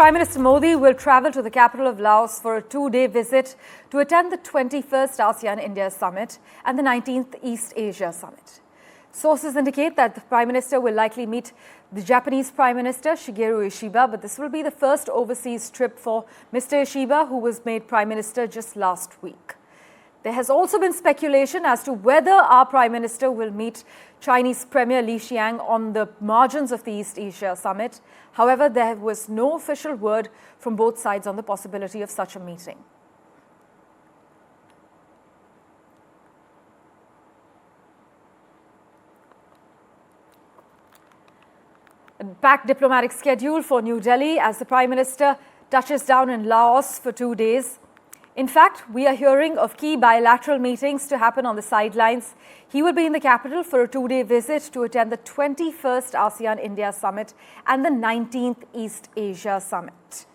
Prime Minister Modi will travel to the capital of Laos for a two-day visit to attend the 21st ASEAN-India Summit and the 19th East Asia Summit. Sources indicate that the Prime Minister will likely meet the Japanese Prime Minister Shigeru Ishiba, but this will be the first overseas trip for Mr. Ishiba, who was made Prime Minister just last week. There has also been speculation as to whether our Prime Minister will meet Chinese Premier Li Qiang on the margins of the East Asia Summit. However, there was no official word from both sides on the possibility of such a meeting. A packed diplomatic schedule for New Delhi as the Prime Minister touches down in Laos for 2 days. In fact, we are hearing of key bilateral meetings to happen on the sidelines. He will be in the capital for a two-day visit to attend the 21st ASEAN-India Summit and the 19th East Asia Summit.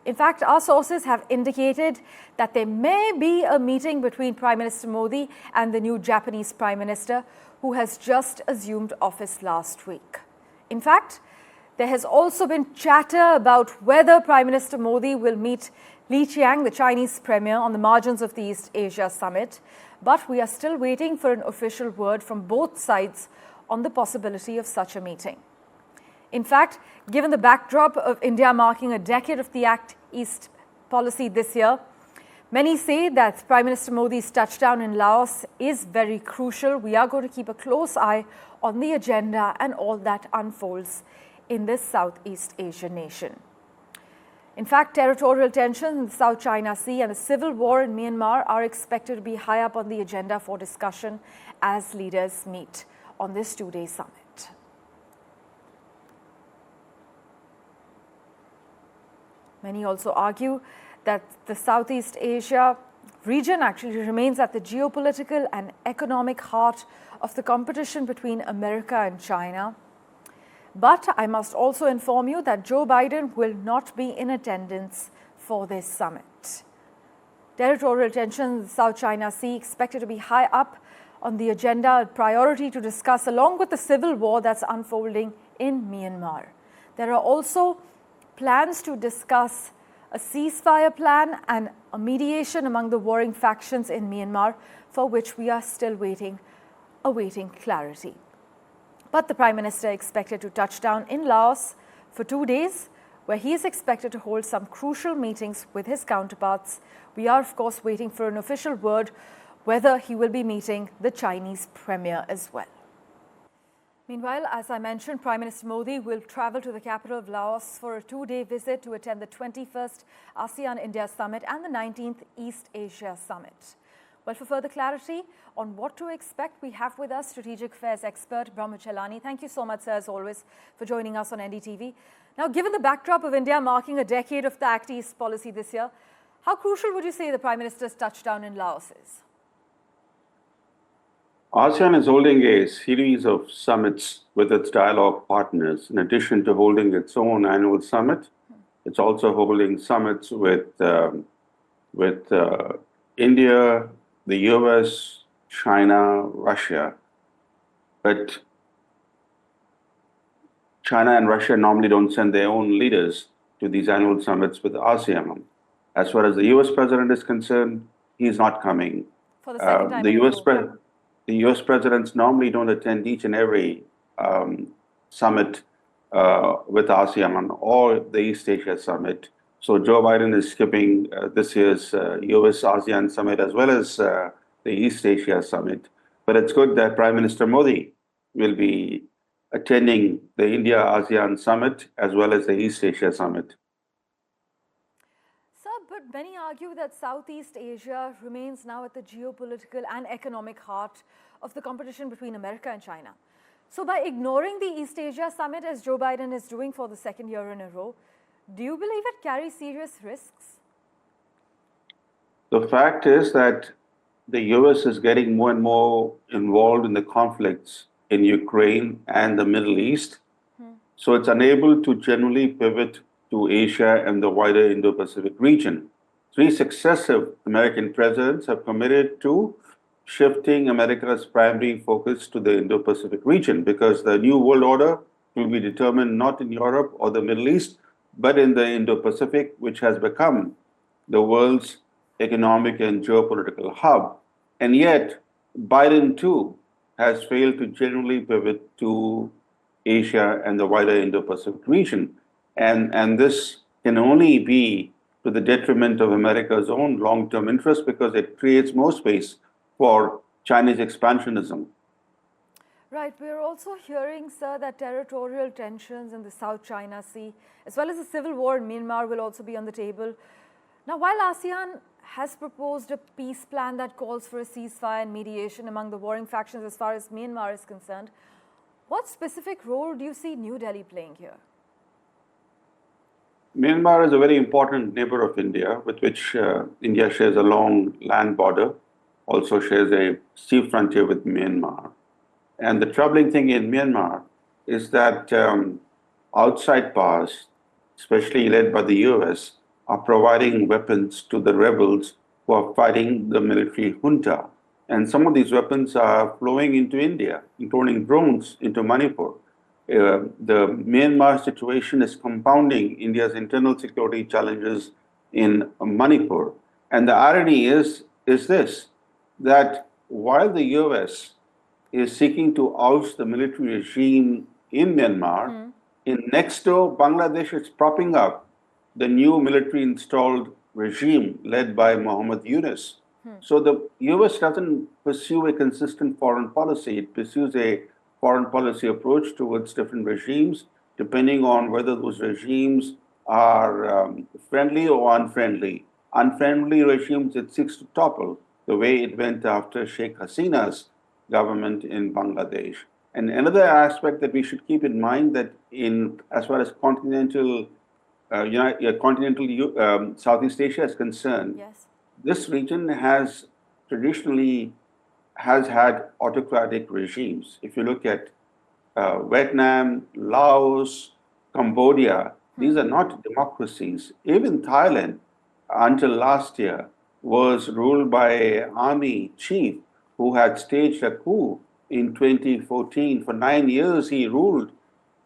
In fact, our sources have indicated that there may be a meeting between Prime Minister Modi and the new Japanese Prime Minister, who has just assumed office last week. In fact, there has also been chatter about whether Prime Minister Modi will meet Li Qiang, the Chinese Premier, on the margins of the East Asia Summit, but we are still waiting for an official word from both sides on the possibility of such a meeting. In fact, given the backdrop of India marking a decade of the Act East policy this year, many say that Prime Minister Modi's touchdown in Laos is very crucial. We are going to keep a close eye on the agenda and all that unfolds in this Southeast Asian nation. In fact, territorial tensions in the South China Sea and the civil war in Myanmar are expected to be high up on the agenda for discussion as leaders meet on this two-day summit. Many also argue that the Southeast Asia region actually remains at the geopolitical and economic heart of the competition between America and China. But I must also inform you that Joe Biden will not be in attendance for this summit. Territorial tensions in the South China Sea expected to be high up on the agenda, a priority to discuss along with the civil war that's unfolding in Myanmar. There are also plans to discuss a ceasefire plan and a mediation among the warring factions in Myanmar, for which we are still awaiting clarity. But the Prime Minister expected to touch down in Laos for 2 days, where he is expected to hold some crucial meetings with his counterparts. We are, of course, waiting for an official word whether he will be meeting the Chinese Premier as well. Meanwhile, as I mentioned, Prime Minister Modi will travel to the capital of Laos for a two-day visit to attend the 21st ASEAN-India Summit and the 19th East Asia Summit. Well, for further clarity on what to expect, we have with us strategic affairs expert Brahma Chellaney. Thank you so much, sir, as always, for joining us on NDTV. Now, given the backdrop of India marking a decade of the Act East policy this year, how crucial would you say the Prime Minister's touchdown in Laos is? ASEAN is holding a series of summits with its dialogue partners. In addition to holding its own annual summit, it's also holding summits with India, the US, China, Russia. But China and Russia normally don't send their own leaders to these annual summits with ASEAN. As far as the US president is concerned, he's not coming. For the second time the US presidents normally don't attend each and every summit with ASEAN or the East Asia Summit. So Joe Biden is skipping this year's US-ASEAN Summit as well as the East Asia Summit. But it's good that Prime Minister Modi will be attending the India-ASEAN Summit as well as the East Asia Summit. Sir, but many argue that Southeast Asia remains now at the geopolitical and economic heart of the competition between America and China. So by ignoring the East Asia Summit, as Joe Biden is doing for the second year in a row, do you believe it carries serious risks? The fact is that the US is getting more and more involved in the conflicts in Ukraine and the Middle East. So it's unable to generally pivot to Asia and the wider Indo-Pacific region. 3 successive American presidents have committed to shifting America's primary focus to the Indo-Pacific region because the new world order will be determined not in Europe or the Middle East, but in the Indo-Pacific, which has become the world's economic and geopolitical hub. And yet, Biden too has failed to genuinely pivot to Asia and the wider Indo-Pacific region. And this can only be to the detriment of America's own long-term interests because it creates more space for Chinese expansionism. Right. We're also hearing, sir, that territorial tensions in the South China Sea, as well as the civil war in Myanmar, will also be on the table. Now, while ASEAN has proposed a peace plan that calls for a ceasefire and mediation among the warring factions as far as Myanmar is concerned, what specific role do you see New Delhi playing here? Myanmar is a very important neighbor of India, with which India shares a long land border, also shares a sea frontier with Myanmar. And the troubling thing in Myanmar is that outside powers, especially led by the US, are providing weapons to the rebels who are fighting the military junta. And some of these weapons are flowing into India, including drones into Manipur. The Myanmar situation is compounding India's internal security challenges in Manipur. And the irony is this, that while the US is seeking to oust the military regime in Myanmar, in next door, Bangladesh is propping up the new military installed regime led by Mohammed Yunus. So the US doesn't pursue a consistent foreign policy. It pursues a foreign policy approach towards different regimes, depending on whether those regimes are friendly or unfriendly. Unfriendly regimes it seeks to topple, the way it went after Sheikh Hasina's government in Bangladesh. And another aspect that we should keep in mind that as far as continental Southeast Asia is concerned, Yes. this region has traditionally had autocratic regimes. If you look at Vietnam, Laos, Cambodia, these are not democracies. Even Thailand, until last year, was ruled by an army chief who had staged a coup in 2014. For 9 years, he ruled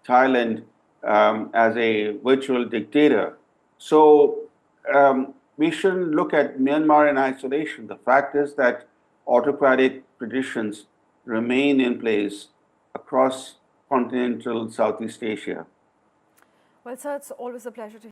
Thailand as a virtual dictator. So we shouldn't look at Myanmar in isolation. The fact is that autocratic traditions remain in place across continental Southeast Asia. Well, sir, it's always a pleasure to